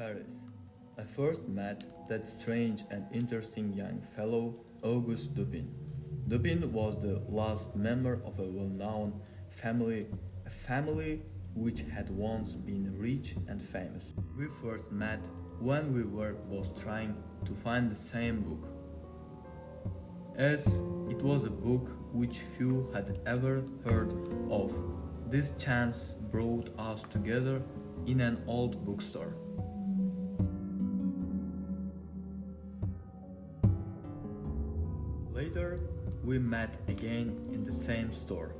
Paris. I first met that strange and interesting young fellow, Auguste Dupin. Dupin was the last member of a well-known family, a family which had once been rich and famous. We first met when we were both trying to find the same book, as it was a book which few had ever heard of. This chance brought us together in an old bookstore. Later, we met again in the same store.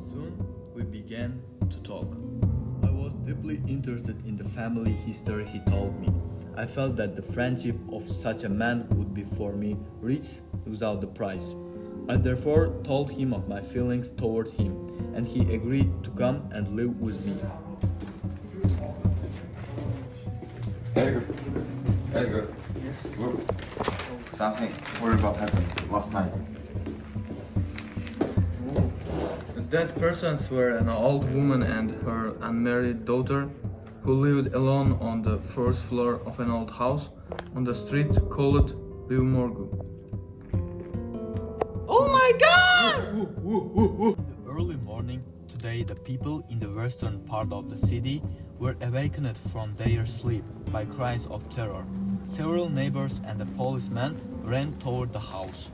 Soon, we began to talk. I was deeply interested in the family history he told me. I felt that the friendship of such a man would be for me rich without the price. I therefore told him of my feelings toward him, and he agreed to come and live with me. Edgar. Yes. Look. Something horrible happened last night. The dead persons were an old woman and her unmarried daughter who lived alone on the first floor of an old house on the street called Rue Morgue. Oh my God! The early morning, today the people in the western part of the city were awakened from their sleep by cries of terror. Several neighbors and a policeman ran toward the house.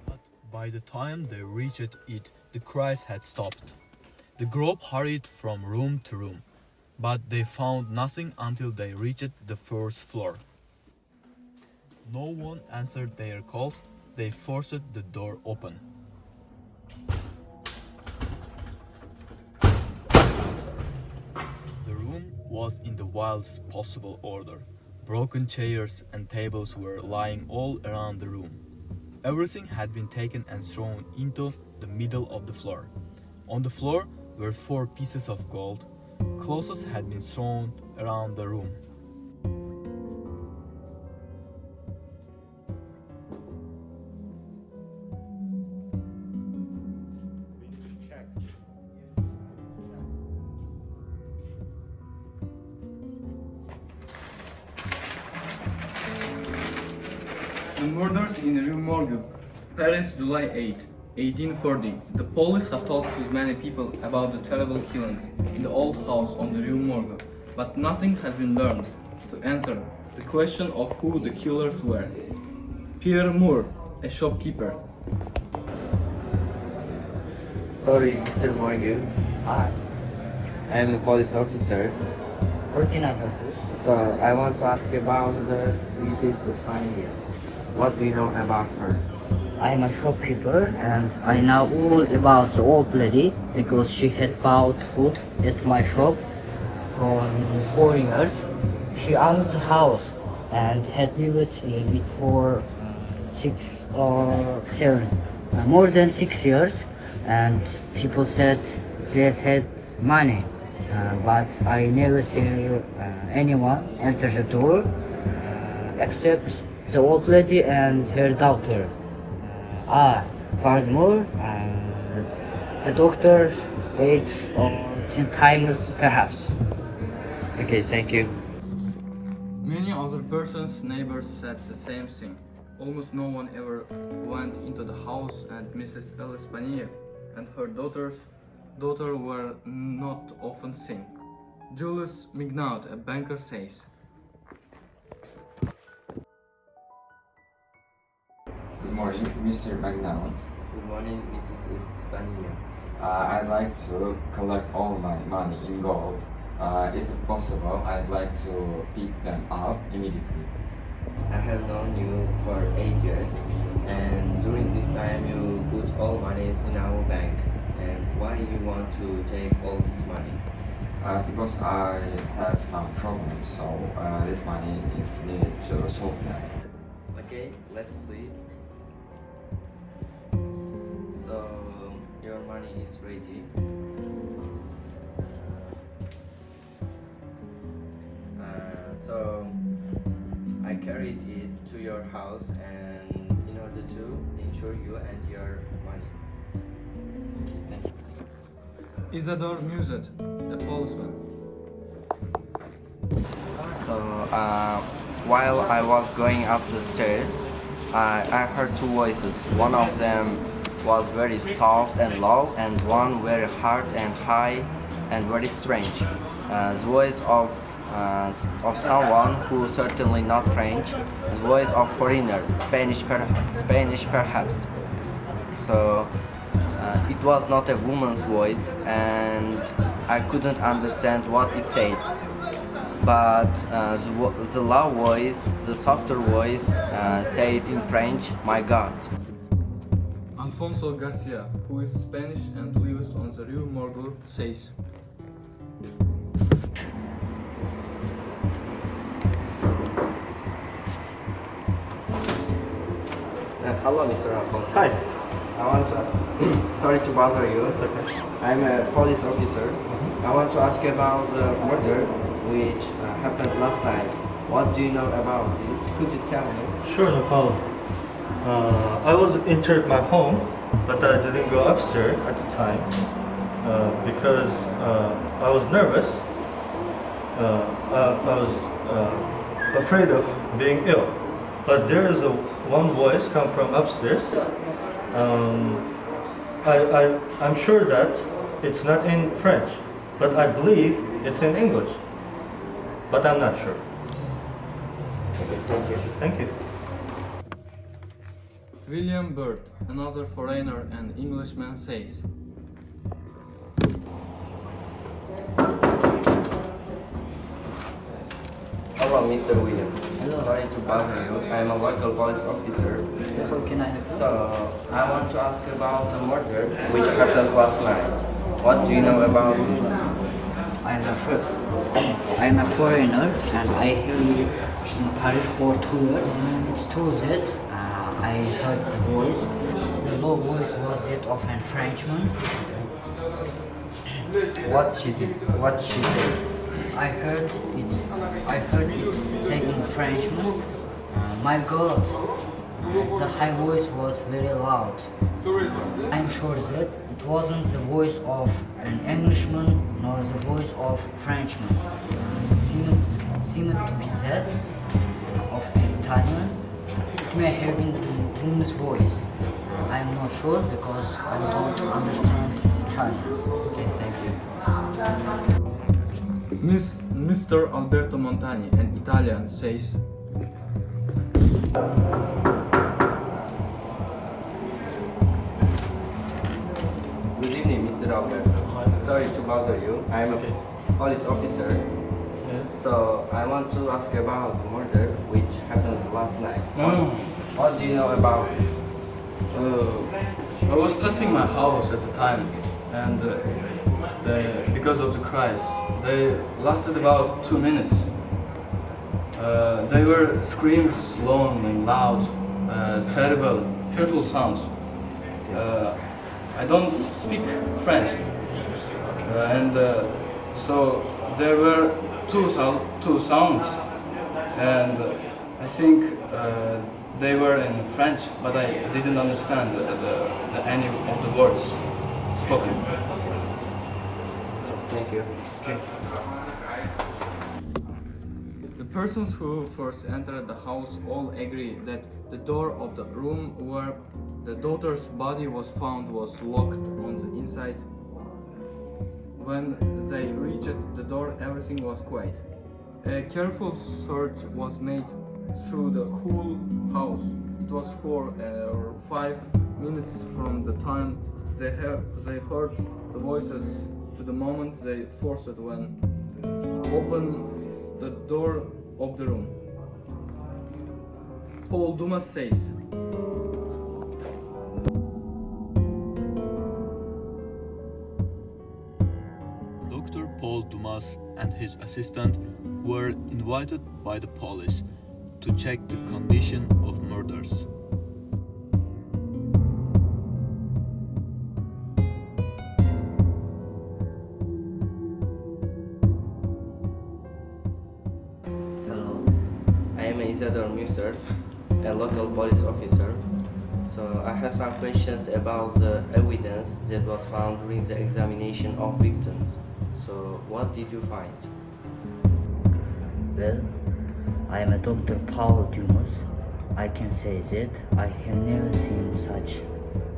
But by the time they reached it, the cries had stopped. The group hurried from room to room, but they found nothing until they reached the first floor. No one answered their calls. They forced the door open. The room was in the wildest possible order. Broken chairs and tables were lying all around the room. Everything had been taken and thrown into the middle of the floor. On the floor were 4 pieces of gold. Clothes had been thrown around the room. The murders in Rue Morgue, Paris, July 8, 1840. The police have talked with many people about the terrible killings in the old house on the Rue Morgue, but nothing has been learned to answer the question of who the killers were. Pierre Moore, a shopkeeper. Sorry, Mr. Morgue. Hi, I am a police officer. what can I help you? So I want to ask about the Mrs. Espania. What do you know about her? I'm a shopkeeper and I know all about the old lady because she had bought food at my shop for 4 years. She owned the house and had lived in it for 6 or 7, more than 6 years, and people said they had money, but I never see anyone enter the door except the old lady and her daughter. Furthermore, the doctor 8 or 10 times perhaps. Okay, thank you. Many other persons, neighbors said the same thing. Almost no one ever went into the house, and Mrs. Espania and her daughter were not often seen. Julius Mignaud, a banker, says. Good morning, Mr. McNaught. Good morning, Mrs. Espania. I'd like to collect all my money in gold. If possible, I'd like to pick them up immediately. I have known you for 8 years, and during this time you put all monies in our bank. And why you want to take all this money? because I have some problems, so this money is needed to solve them. Okay, let's see. So your money is ready. So I carried it to your house and in order to insure you and your money. Okay, thank you. Isidore Muset, a policeman. So while I was going up the stairs, I heard two voices. One of them was very soft and low, and one very hard and high and very strange. The voice of someone who certainly not French, the voice of foreigner, Spanish perhaps. So it was not a woman's voice, and I couldn't understand what it said. But the loud voice, the softer voice, said in French, "My God." Alfonso Garcia, who is Spanish and lives on the Rue Morgue, says, Hello, Mr. Alfonso. Hi. I want to. Sorry to bother you. It's okay. I'm a police officer. I want to ask about the murder which happened last night. What do you know about this? Could you tell me? Sure, no problem. I was entered my home, but I didn't go upstairs at the time because I was nervous. I was afraid of being ill. But there is one voice come from upstairs. I'm sure that it's not in French, but I believe it's in English. But I'm not sure. Okay, thank you. Thank you. William Byrd, another foreigner and Englishman, says, Hello, Mr. William. Hello. Sorry to bother you. I'm a local police officer. How can I help you? So, I want to ask about the murder which happened last night. What do you know about this? I'm a foreigner and I live in Paris for 2 years. It's true that I heard the voice. The low voice was that of a Frenchman. What she said? I heard it say in Frenchman, my God, the high voice was very loud. I'm sure that it wasn't the voice of an Englishman nor the voice of Frenchman. It seemed to be that of an Italian. It may have been the woman's voice. I'm not sure because I don't understand Italian. Okay, thank you. Mr. Alberto Montani, an Italian, says, Good evening, Mr. Alberto. Sorry to bother you. I'm a police officer. So I want to ask about the murder which happened last night. What do you know about this? I was passing my house at the time, and because of the cries, they lasted about 2 minutes. They were screams, long and loud, terrible, fearful sounds. I don't speak French, and so there were two sounds, and I think they were in French, but I didn't understand any of the words spoken. Thank you. Okay. The persons who first entered the house all agree that the door of the room where the daughter's body was found was locked on the inside. When they reached the door, everything was quiet. A careful search was made through the whole house. It was 4 or 5 minutes from the time they heard the voices to the moment they forced when open the door of the room. Paul Dumas says, Dr. Paul Dumas and his assistant were invited by the police to check the condition of murders. Hello, I am Isador Muser, a local police officer. So I have some questions about the evidence that was found during the examination of victims. So what did you find? Well, I am a Dr. Paul Dumas. I can say that I have never seen such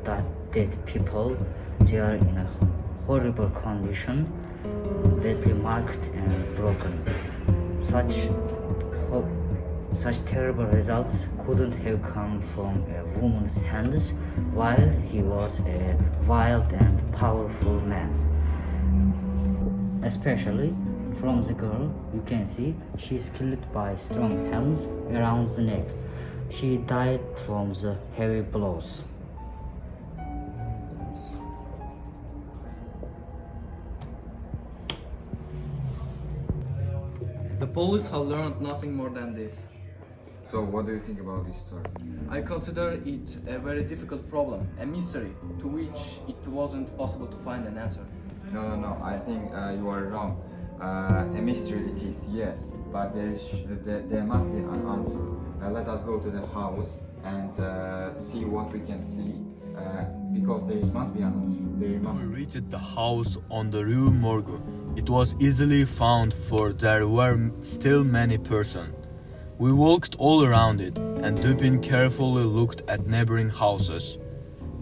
dead people. They are in a horrible condition, badly marked and broken. Such terrible results couldn't have come from a woman's hands while he was a wild and powerful man. Especially from the girl, you can see she's killed by strong hands around the neck. She died from the heavy blows. The police have learned nothing more than this. So what do you think about this story? I consider it a very difficult problem, a mystery to which it wasn't possible to find an answer. No. I think you are wrong. A mystery it is, yes, but there must be an answer. Let us go to the house and see what we can see, because there must be an answer. There must. We reached the house on the Rue Morgue. It was easily found, for there were still many persons. We walked all around it, and Dupin carefully looked at neighboring houses.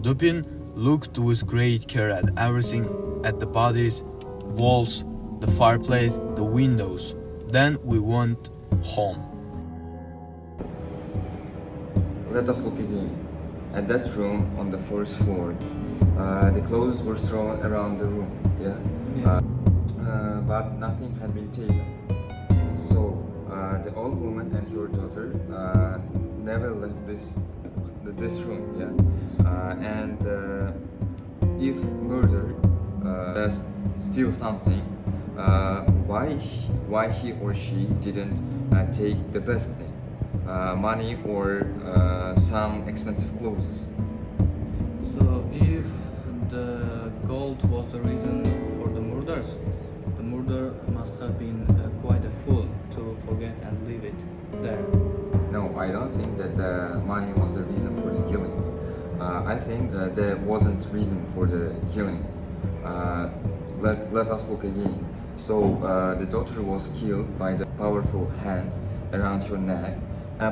Dupin looked with great care at everything, at the bodies, walls, the fireplace, the windows. Then we went home. Let us look again. At that room on the first floor, the clothes were thrown around the room, but nothing had been taken. So the old woman and your daughter never left this room, and if murder steal something, why he or she didn't take the best thing, money or some expensive clothes? So if the gold was the reason for the murders, the murder must have been quite a fool to forget and leave it there. No, I don't think that the money was the reason for the killings. I think that there wasn't reason for the killings. Let us look again. So the daughter was killed by the powerful hand around her neck,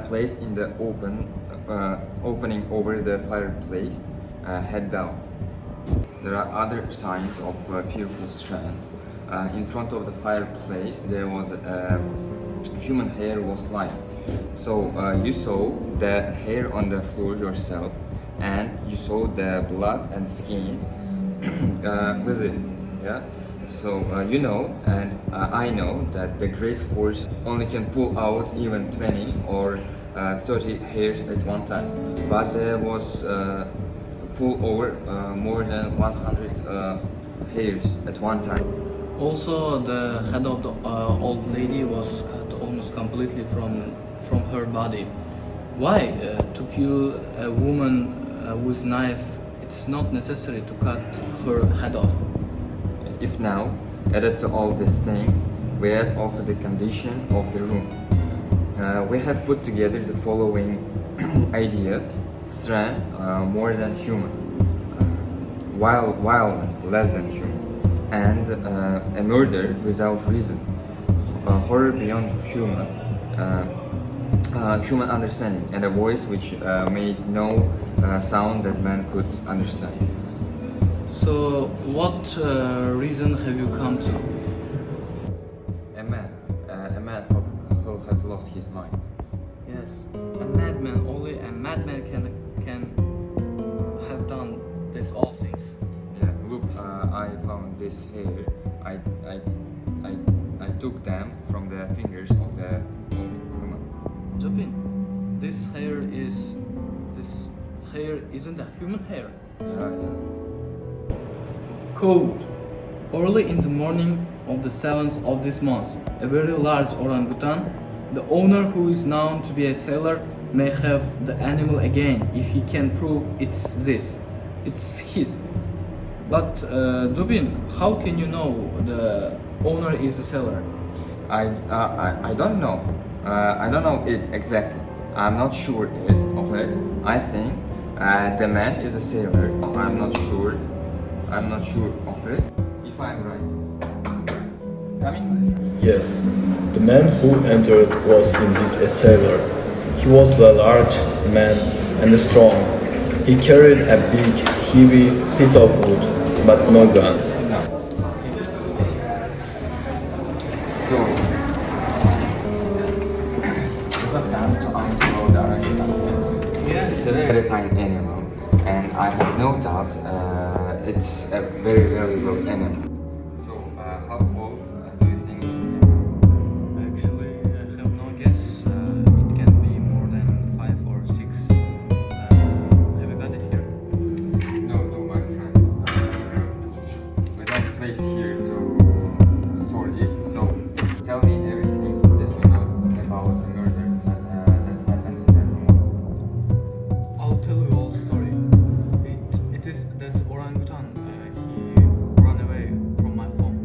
placed in the opening over the fireplace, head down. There are other signs of fearful strand. In front of the fireplace, there was human hair was lying. So you saw the hair on the floor yourself, and you saw the blood and skin with it. Yeah. So you know, and I know that the great force only can pull out even 20 or 30 hairs at one time, but there was pull over more than 100 hairs at one time. Also, the head of the old lady was cut almost completely from her body. Why? To kill a woman with knife, it's not necessary to cut her head off. If now, added to all these things, we add also the condition of the room. We have put together the following ideas: strand, more than human; wildness, less than human; and a murder without reason; horror beyond human, human understanding; and a voice which made no sound that man could understand. So, what reason have you come to? A man who has lost his mind. Yes, a madman. Only a madman can have done this all things. Yeah, look, I found this hair. I took them from the fingers of the old woman. Dupin, this hair isn't a human hair. Yeah. Code. Early in the morning, of the 7th of this month, a very large orangutan. The owner, who is known to be a sailor, may have the animal again if he can prove it's his. But Dubin, how can you know the owner is a sailor? I don't know. I don't know it exactly. I'm not sure of it. I think the man is a sailor. I'm not sure. I'm not sure of it. If I'm right. Coming? Yes, the man who entered was indeed a sailor. He was a large man and strong. He carried a big, heavy piece of wood, but no gun. So, you have time to unfollow the orangutan. Yeah. It's a very fine animal, and I have no doubt it's a very valuable animal. So, how old do you think? Actually, I have no guess. It can be more than 5 or 6. Have you got it here? No, my friend. We don't place here to store it. So, tell me everything that you know about the murder that happened in the room. I'll tell you all story. It is that orangutan. He ran away from my home.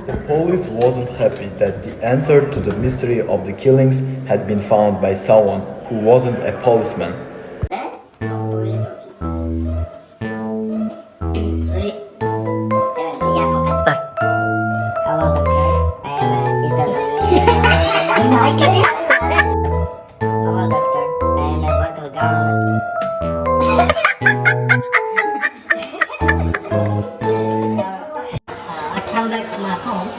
The police wasn't happy that the answer to the mystery of the killings had been found by someone who wasn't a policeman. I came back to my home.